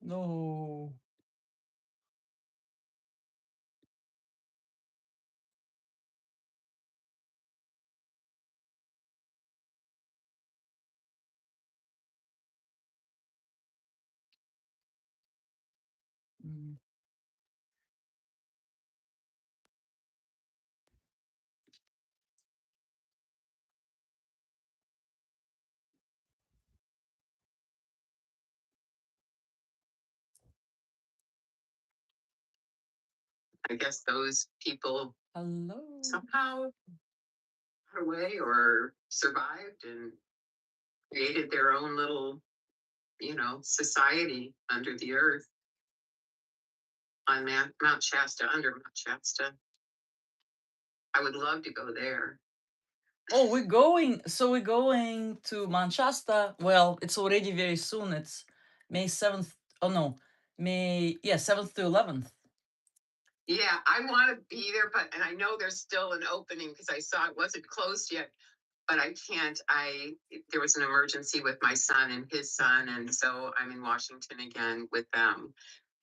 No. Mm. I guess those people Hello. somehow got away or survived and created their own little, society under the earth on Mount Shasta, under Mount Shasta. I would love to go there. Oh, we're going. So we're going to Manchester. Well, it's already very soon. It's May 7th. Oh no, May, yeah, 7th to 11th. Yeah, I want to be there, and I know there's still an opening because I saw it wasn't closed yet, but I can't. There was an emergency with my son and his son, and so I'm in Washington again with them,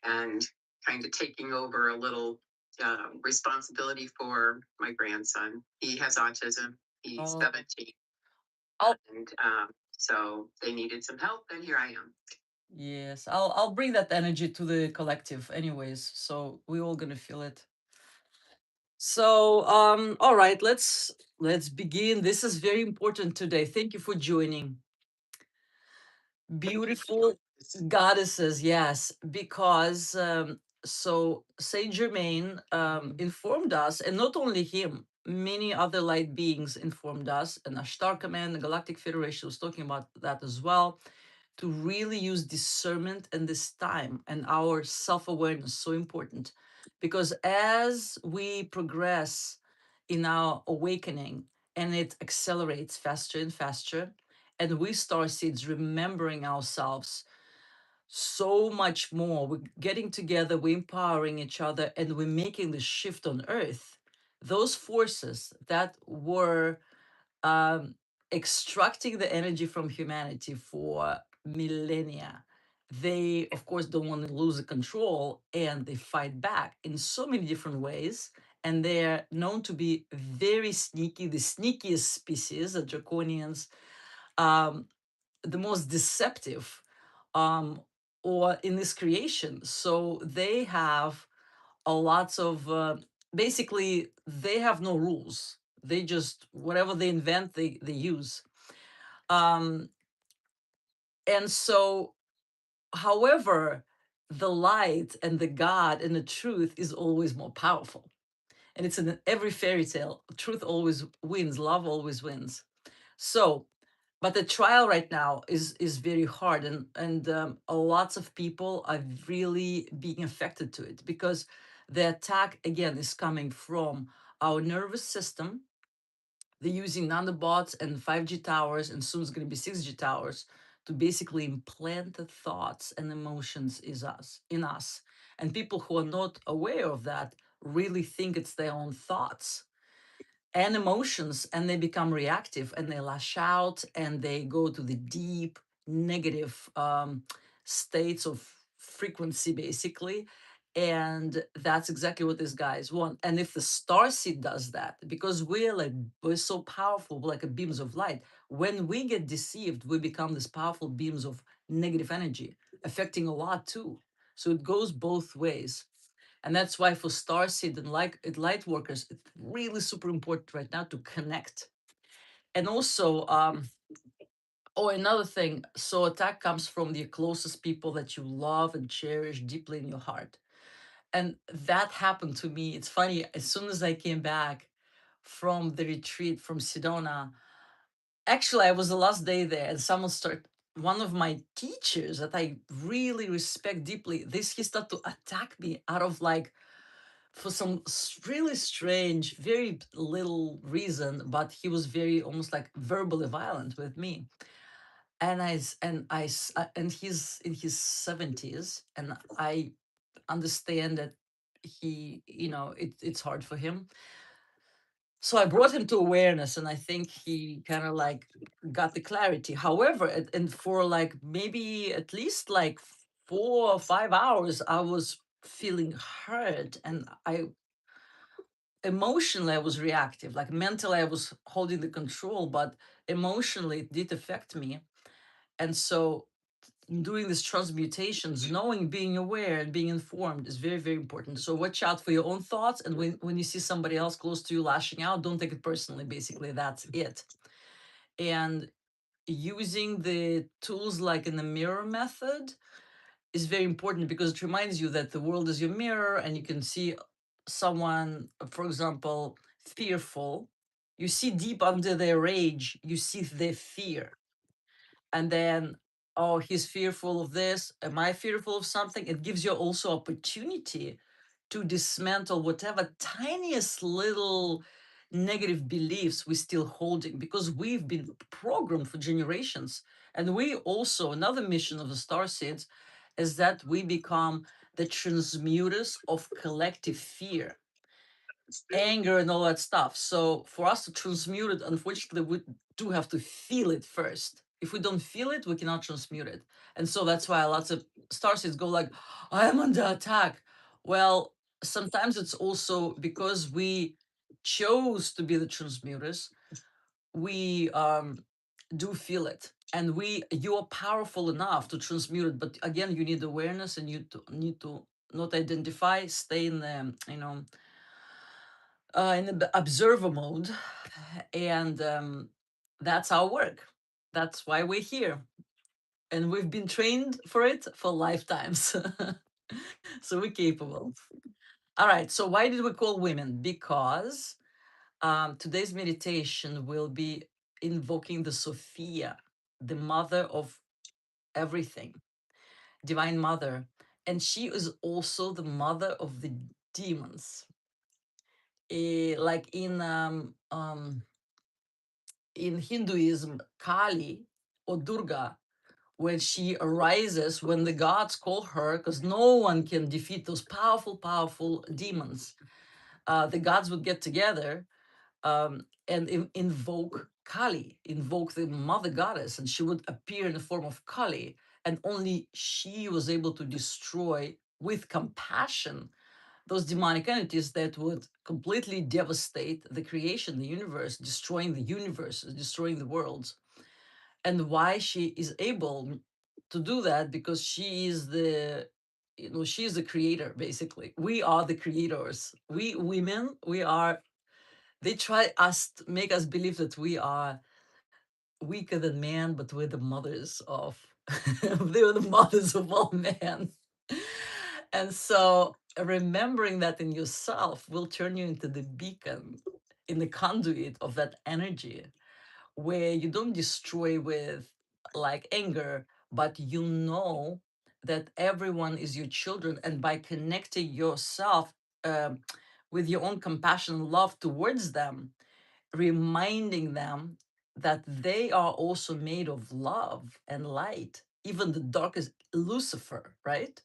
and kind of taking over a little responsibility for my grandson. He has autism. He's Oh, 17, I'll and so they needed some help, and here I am. yes, I'll bring that energy to the collective anyways. So we're all gonna feel it. So all right, let's begin. This is very important today. Thank you for joining. Beautiful goddesses, yes, because so Saint Germain informed us, and not only him, many other light beings informed us, and Ashtar Command, the Galactic Federation was talking about that as well, to really use discernment and this time and our self-awareness, so important, because as we progress in our awakening and it accelerates faster and faster, and we star seeds remembering ourselves so much more, we're getting together, we're empowering each other, and we're making the shift on earth. Those forces that were um, extracting the energy from humanity for millennia, they of course don't want to lose the control, and they fight back in so many different ways, and they're known to be very sneaky, the sneakiest species, the draconians, um, the most deceptive, um, or in this creation. So they have a lots of basically they have no rules. They just whatever they invent, they use. Um, and so, however, the light and the God and the truth is always more powerful. And it's in every fairy tale. Truth always wins. Love always wins. So but the trial right now is very hard, and a lots of people are really being affected to it because the attack again is coming from our nervous system. They're using nanobots and 5G towers, and soon it's going to be 6G towers to basically implant the thoughts and emotions is us in us. And people who are not aware of that really think it's their own thoughts and emotions, and they become reactive and they lash out and they go to the deep negative states of frequency basically. And that's exactly what these guys want. And if the star seed does that, because we're so powerful, like a beams of light, when we get deceived we become these powerful beams of negative energy, affecting a lot too. So it goes both ways. And that's why for starseed and like light workers, it's really super important right now to connect. And also, oh, another thing. So attack comes from the closest people that you love and cherish deeply in your heart. And that happened to me. It's funny, as soon as I came back from the retreat from Sedona, actually, I was the last day there, and one of my teachers that I really respect deeply, he started to attack me out of like, for some really strange, very little reason, but he was very almost like verbally violent with me. And he's in his 70s, and I understand that it's hard for him. So I brought him to awareness, and I think he kind of like got the clarity. However, and for like maybe at least like 4 or 5 hours, I was feeling hurt, and I emotionally I was reactive. Like mentally, I was holding the control, but emotionally, it did affect me. And so doing these transmutations, knowing, being aware, and being informed is very, very important. So watch out for your own thoughts. And when you see somebody else close to you lashing out, don't take it personally. Basically, that's it. And using the tools like in the mirror method is very important because it reminds you that the world is your mirror, and you can see someone, for example, fearful. You see deep under their rage, you see their fear. And then, oh, he's fearful of this, am I fearful of something? It gives you also opportunity to dismantle whatever tiniest little negative beliefs we're still holding, because we've been programmed for generations. And we also, another mission of the star seeds is that we become the transmuters of collective fear, anger, and all that stuff. So for us to transmute it, unfortunately, we do have to feel it first. If we don't feel it, we cannot transmute it. And so that's why lots of starseeds go like, I am under attack. Well, sometimes it's also because we chose to be the transmuters. We do feel it. And you are powerful enough to transmute it. But again, you need awareness, and you need to not identify, stay in the, in the observer mode. And that's our work. That's why we're here. And we've been trained for it for lifetimes. So we're capable. All right. So why did we call women? Because today's meditation will be invoking the Sophia, the mother of everything, divine mother. And she is also the mother of the demons. Like in Hinduism, Kali or Durga, when she arises, when the gods call her, because no one can defeat those powerful, powerful demons, the gods would get together and invoke Kali, invoke the mother goddess, and she would appear in the form of Kali. And only she was able to destroy with compassion those demonic entities that would completely devastate the creation, the universe, destroying the universe, destroying the worlds. And why she is able to do that? Because she is she is the creator, basically. We are the creators. We women, we are, they try us, make us believe that we are weaker than man, but we're the mothers of, they were the mothers of all men. And so remembering that in yourself will turn you into the beacon, in the conduit of that energy, where you don't destroy with like anger, but you know that everyone is your children. And by connecting yourself with your own compassion and love towards them, reminding them that they are also made of love and light. Even the darkest Lucifer, right?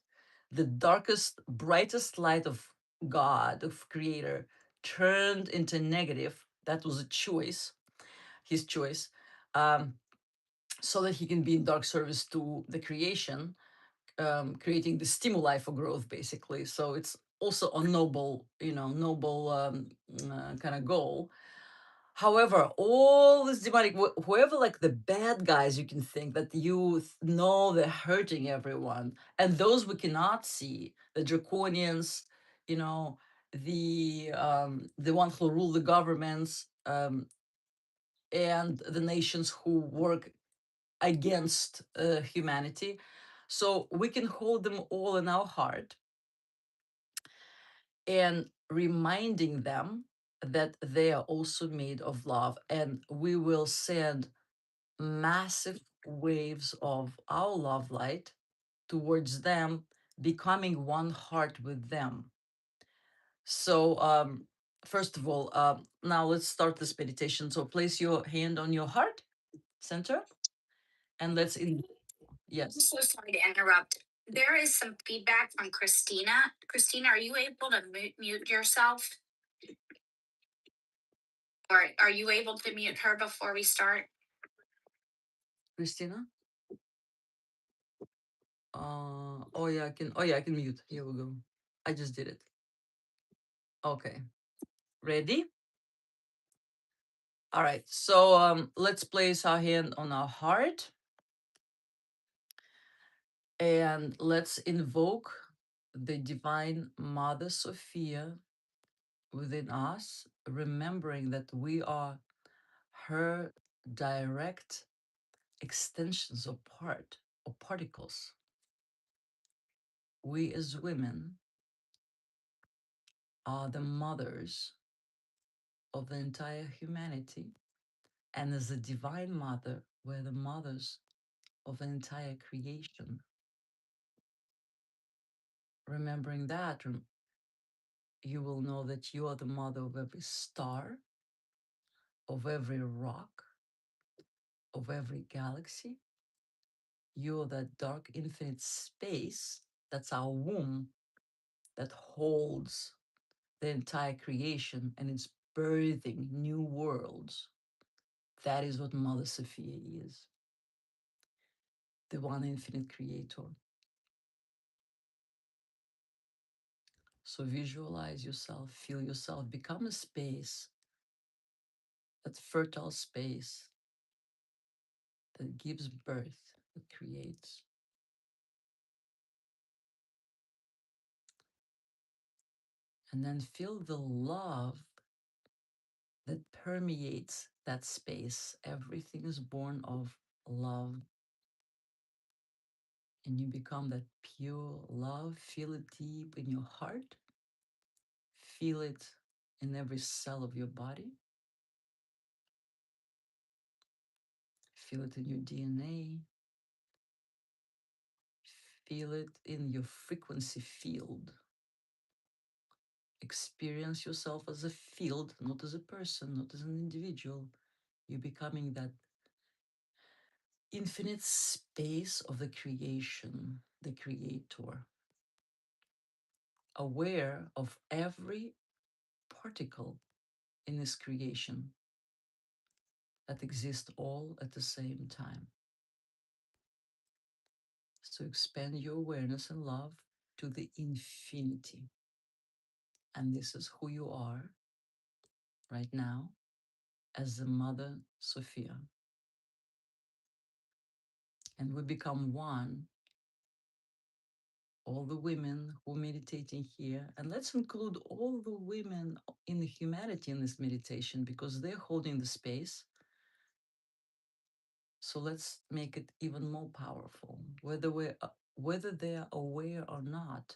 The darkest, brightest light of God, of Creator, turned into negative. That was a choice, his choice, um, so that he can be in dark service to the creation, creating the stimuli for growth, basically. So it's also a noble, noble kind of goal. However, all this demonic, whoever like the bad guys you can think that know they're hurting everyone, and those we cannot see, the draconians, you know, the ones who rule the governments, and the nations who work against humanity. So we can hold them all in our heart. and reminding them that they are also made of love. And we will send massive waves of our love light towards them, becoming one heart with them. So, first of all, now let's start this meditation. So, place your hand on your heart center and let's in. I'm Yes, so sorry to interrupt. There is some feedback from Christina. Christina, are you able to mute yourself? Or are you able to mute her before we start? Christina. Oh yeah, I can. Oh yeah, I can mute. Here we go. I just did it. Okay, ready? All right. So let's place our hand on our heart and let's invoke the Divine Mother Sophia within us, remembering that we are her direct extensions or part or particles. We as women are the mothers of the entire humanity. And as a divine mother, we're the mothers of the entire creation. Remembering that, you will know that you are the mother of every star, of every rock, of every galaxy. You're that dark infinite space that's our womb that holds the entire creation and it's birthing new worlds. That is what Mother Sophia is, the one infinite creator. So visualize yourself, feel yourself, become a space, that fertile space that gives birth, that creates. And then feel the love that permeates that space. Everything is born of love. And you become that pure love. Feel it deep in your heart. Feel it in every cell of your body. Feel it in your DNA. Feel it in your frequency field. Experience yourself as a field, not as a person, not as an individual. You're becoming that infinite space of the creation, the creator, aware of every particle in this creation that exists all at the same time. So expand your awareness and love to the infinity. And this is who you are right now as the Mother Sophia. And we become one, all the women who are meditating here. And let's include all the women in the humanity in this meditation because they're holding the space. So let's make it even more powerful, whether they are aware or not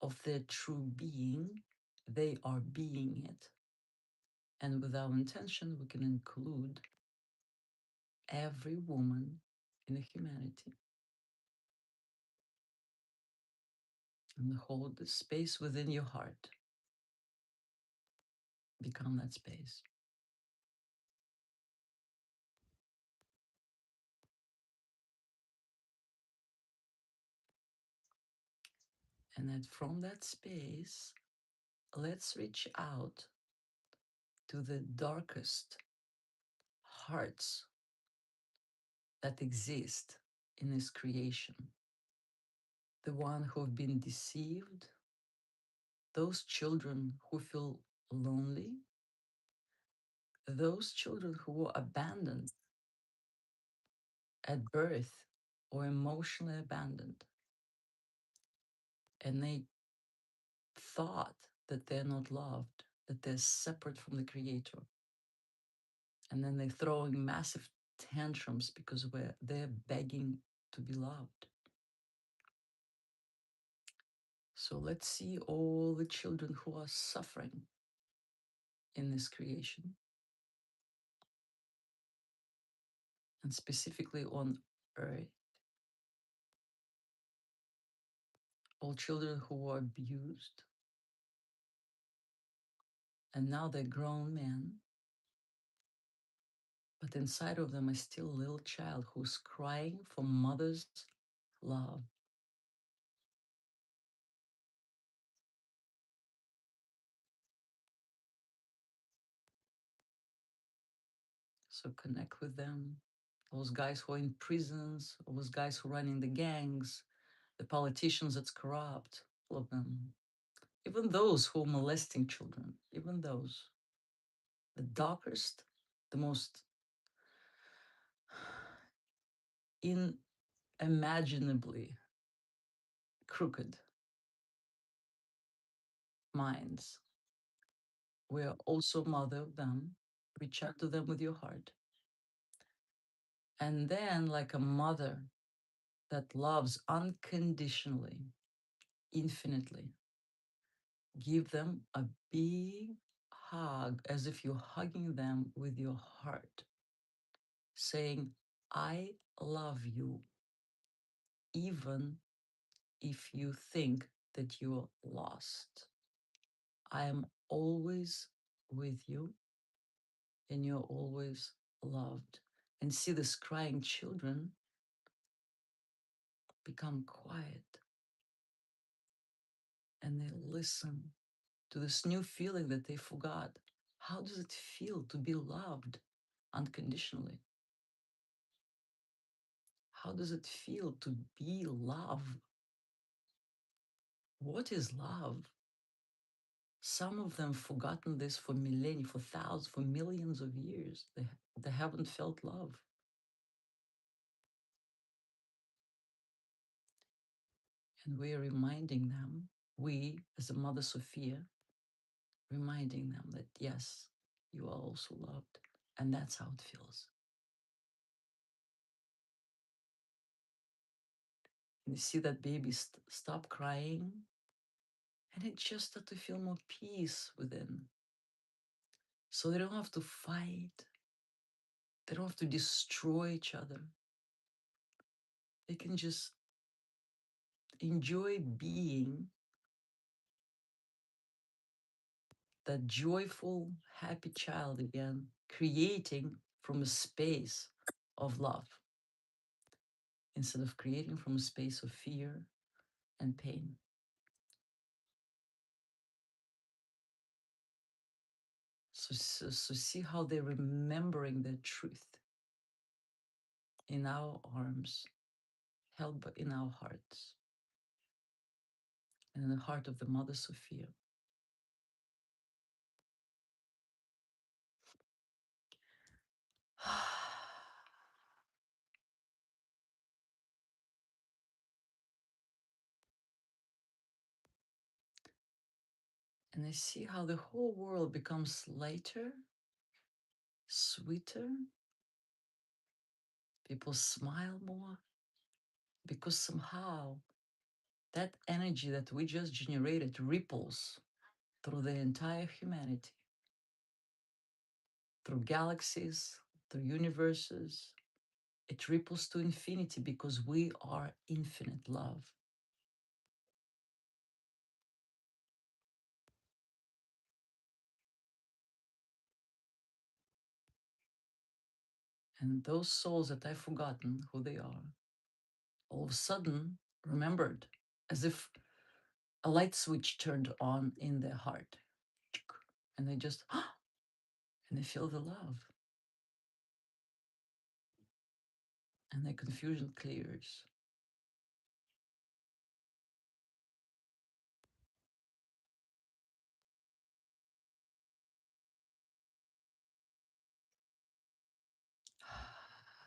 of their true being, they are being it. And with our intention, we can include every woman in the humanity and hold the space within your heart. Become that space. And then from that space, let's reach out to the darkest hearts that exist in this creation. The one who have been deceived, those children who feel lonely, those children who were abandoned at birth or emotionally abandoned, and they thought that they're not loved, that they're separate from the creator. And then they're throwing massive tantrums because they're begging to be loved. So let's see all the children who are suffering in this creation, and specifically on earth. All children who were abused, and now they're grown men, but inside of them is still a little child who's crying for mother's love. So connect with them. Those guys who are in prisons, those guys who are running the gangs, the politicians that's corrupt, all of them. Even those who are molesting children, even those. The darkest, the most unimaginably crooked minds. We are also mother of them. Reach out to them with your heart. And then, like a mother that loves unconditionally, infinitely, give them a big hug as if you're hugging them with your heart, saying, I love you, even if you think that you're lost. I am always with you, and you're always loved. And see these crying children become quiet, and they listen to this new feeling that they forgot. How does it feel to be loved unconditionally? How does it feel to be love? What is love? Some of them forgotten this for millennia, for thousands, for millions of years. They haven't felt love. And we're reminding them, we as a Mother Sophia, reminding them that yes, you are also loved. And that's how it feels. And you see that baby stop crying, and it just start to feel more peace within. So they don't have to fight. They don't have to destroy each other. They can just enjoy being that joyful, happy child again, creating from a space of love instead of creating from a space of fear and pain. So see how they're remembering their truth in our arms, held in our hearts, and in the heart of the Mother Sophia. And I see how the whole world becomes lighter, sweeter. People smile more because somehow that energy that we just generated ripples through the entire humanity, through galaxies, through universes. It ripples to infinity because we are infinite love. And those souls that I've forgotten who they are, all of a sudden remembered, as if a light switch turned on in their heart. And they just, and they feel the love. And their confusion clears.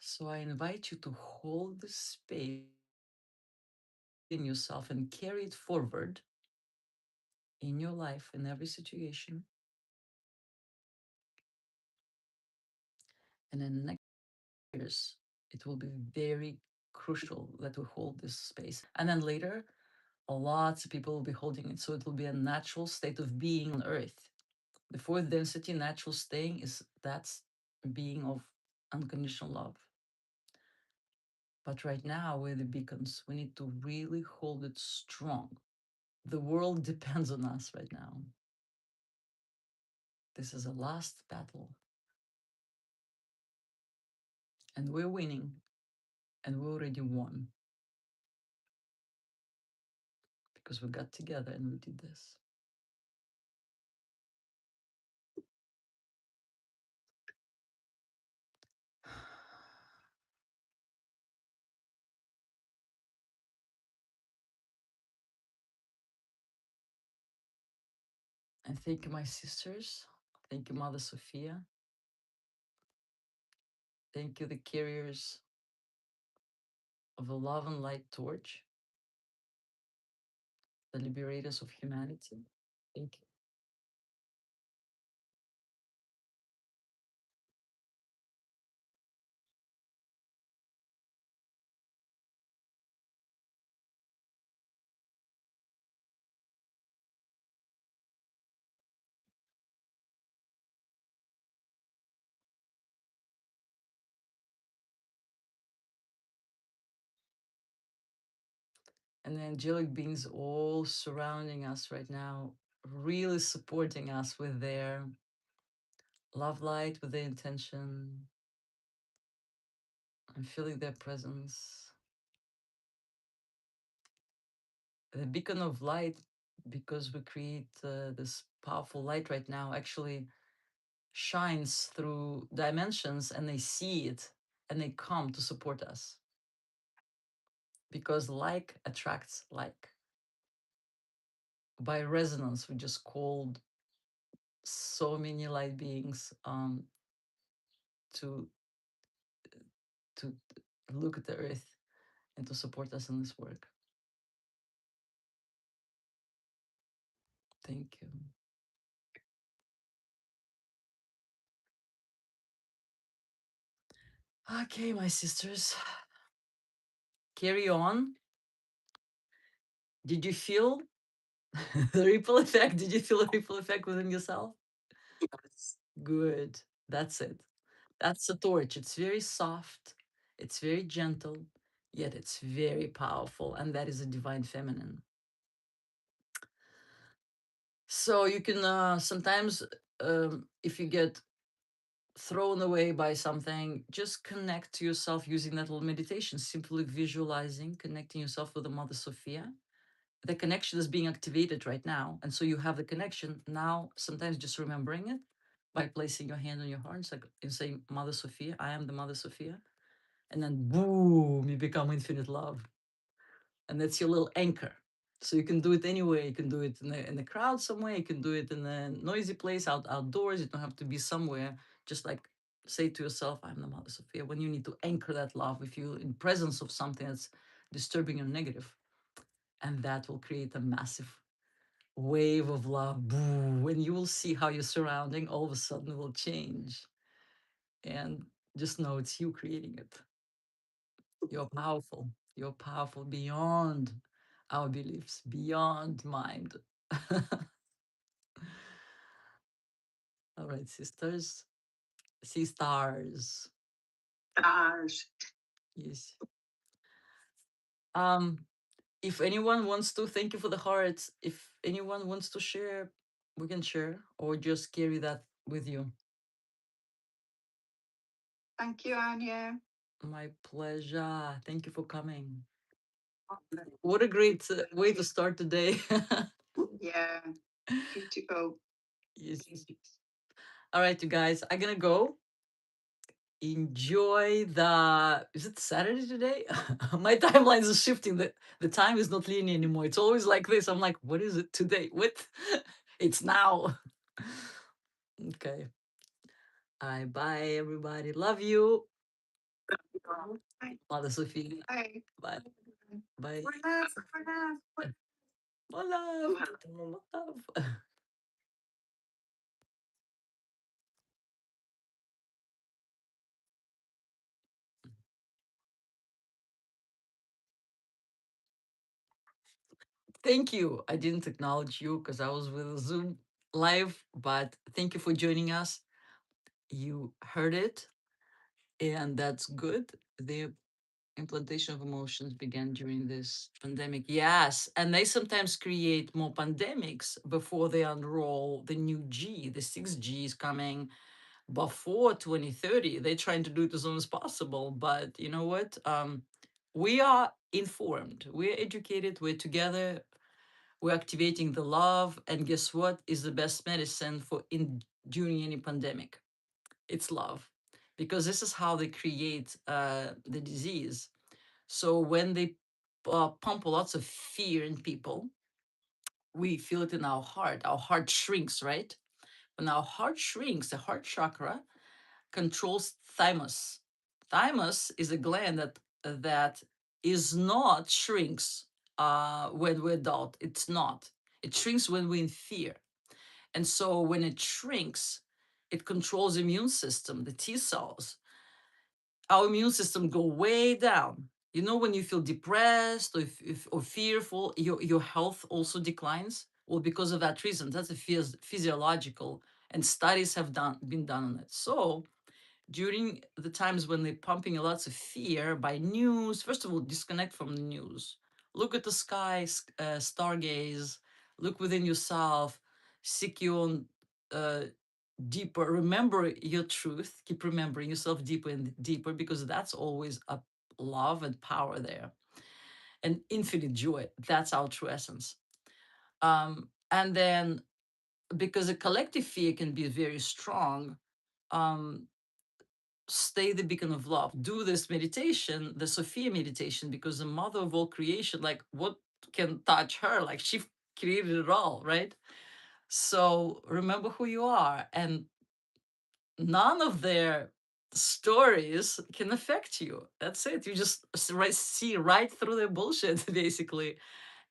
So I invite you to hold the space in yourself and carry it forward in your life, in every situation. And in the next years, it will be very crucial that we hold this space. And then later, lots of people will be holding it. So it will be a natural state of being on Earth. The fourth density, natural staying, is that's being of unconditional love. But right now, we're the beacons. We need to really hold it strong. The world depends on us right now. This is a last battle, and we're winning, and we already won because we got together and we did this. And thank you, my sisters. Thank you, Mother Sophia. Thank you, the carriers of the love and light torch, the liberators of humanity. Thank you. And the angelic beings all surrounding us right now, really supporting us with their love light, with their intention. I'm feeling their presence. The beacon of light, because we create this powerful light right now, actually shines through dimensions and they see it and they come to support us because like attracts like. By resonance, we just called so many light beings to to look at the earth and to support us in this work. Thank you. Okay, my sisters, carry on. Did you feel the ripple effect? Did you feel a ripple effect within yourself? Yes. Good. That's it. That's the torch. It's very soft, it's very gentle, yet it's very powerful. And that is a divine feminine. So you can sometimes, if you get thrown away by something, just connect to yourself using that little meditation, simply visualizing, connecting yourself with the Mother Sophia. The connection is being activated right now. And so you have the connection now, sometimes just remembering it by placing your hand on your heart. It's like and saying, Mother Sophia, I am the Mother Sophia. And then boom, you become infinite love. And that's your little anchor. So you can do it anywhere. You can do it in the crowd somewhere. You can do it in a noisy place outdoors. You don't have to be somewhere. Just like say to yourself, I'm the Mother Sophia. When you need to anchor that love, if you're in presence of something that's disturbing or negative, and that will create a massive wave of love. Boom, and you will see how your surrounding all of a sudden will change. And just know it's you creating it. You're powerful. You're powerful beyond our beliefs, beyond mind. All right, sisters. See stars. Stars. Yes. Um, if anyone wants to, thank you for the hearts. If anyone wants to share, we can share or just carry that with you. Thank you, Anya. My pleasure. Thank you for coming. What a great way to start the day. Yeah, beautiful. Yes. All right, you guys, I'm gonna go. Enjoy the. Is it Saturday today? My timelines are shifting. The time is not linear anymore. It's always like this. I'm like, what is it today? What? It's now. Okay. All right. Bye, everybody. Love you. Bye. Mother Sophie. Bye. Bye. Bye. More love. More love. Thank you. I didn't acknowledge you because I was with Zoom live, but thank you for joining us. You heard it, and that's good. The implantation of emotions began during this pandemic. Yes, and they sometimes create more pandemics before they unroll the new G. The 6G is coming before 2030. They're trying to do it as soon as possible. But you know what? We are informed, we're educated, we're together, we're activating the love. And guess what is the best medicine for in during any pandemic? It's love. Because this is how they create the disease. So when they pump lots of fear in people, we feel it in our heart. Our heart shrinks, right? When our heart shrinks, the heart chakra controls thymus. Thymus is a gland that is not shrinks when we're adult. It's not. It shrinks when we're in fear. And so when it shrinks, it controls immune system, the T cells. Our immune system go way down. You know, when you feel depressed or fearful, your health also declines. Well, because of that reason, that's a physiological, and studies have been done on it. So during the times when they're pumping lots of fear by news, first of all, disconnect from the news. Look at the sky, stargaze, look within yourself, seek your own uh, deeper. Remember your truth. Keep remembering yourself deeper and deeper because that's always a love and power there and infinite joy. That's our true essence. And then because a collective fear can be very strong, um, stay the beacon of love. Do this meditation, the Sophia meditation, because the mother of all creation, like what can touch her? Like she created it all, right? So remember who you are, and none of their stories can affect you. That's it. You just see right through their bullshit, basically,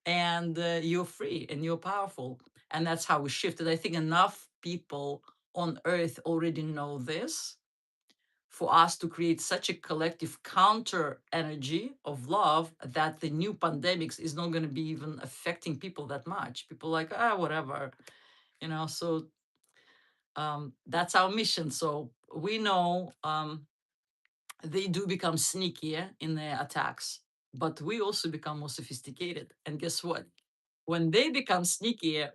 and you're free and you're powerful. And that's how we shifted. I think enough people on earth already know this for us to create such a collective counter energy of love that the new pandemics is not going to be even affecting people that much. People like, whatever, so that's our mission. So we know they do become sneakier in their attacks, but we also become more sophisticated. And guess what? When they become sneakier,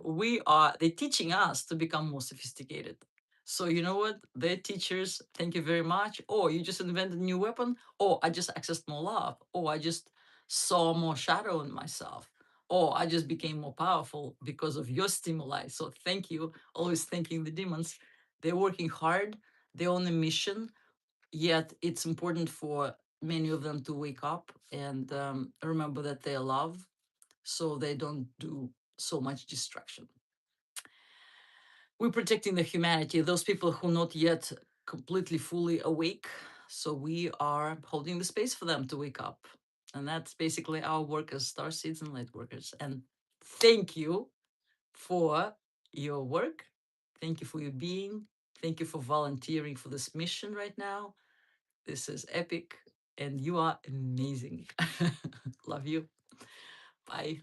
they're teaching us to become more sophisticated. So you know what? They're teachers, thank you very much. Or you just invented a new weapon. Or I just accessed more love. Or I just saw more shadow in myself. Or I just became more powerful because of your stimuli. So thank you. Always thanking the demons. They're working hard. They're on a mission. Yet it's important for many of them to wake up and remember that they're loved so they don't do so much destruction. We're protecting the humanity, those people who not yet completely fully awake. So we are holding the space for them to wake up. And that's basically our work as star seeds and light workers. And thank you for your work. Thank you for your being. Thank you for volunteering for this mission right now. This is epic and you are amazing. Love you. Bye.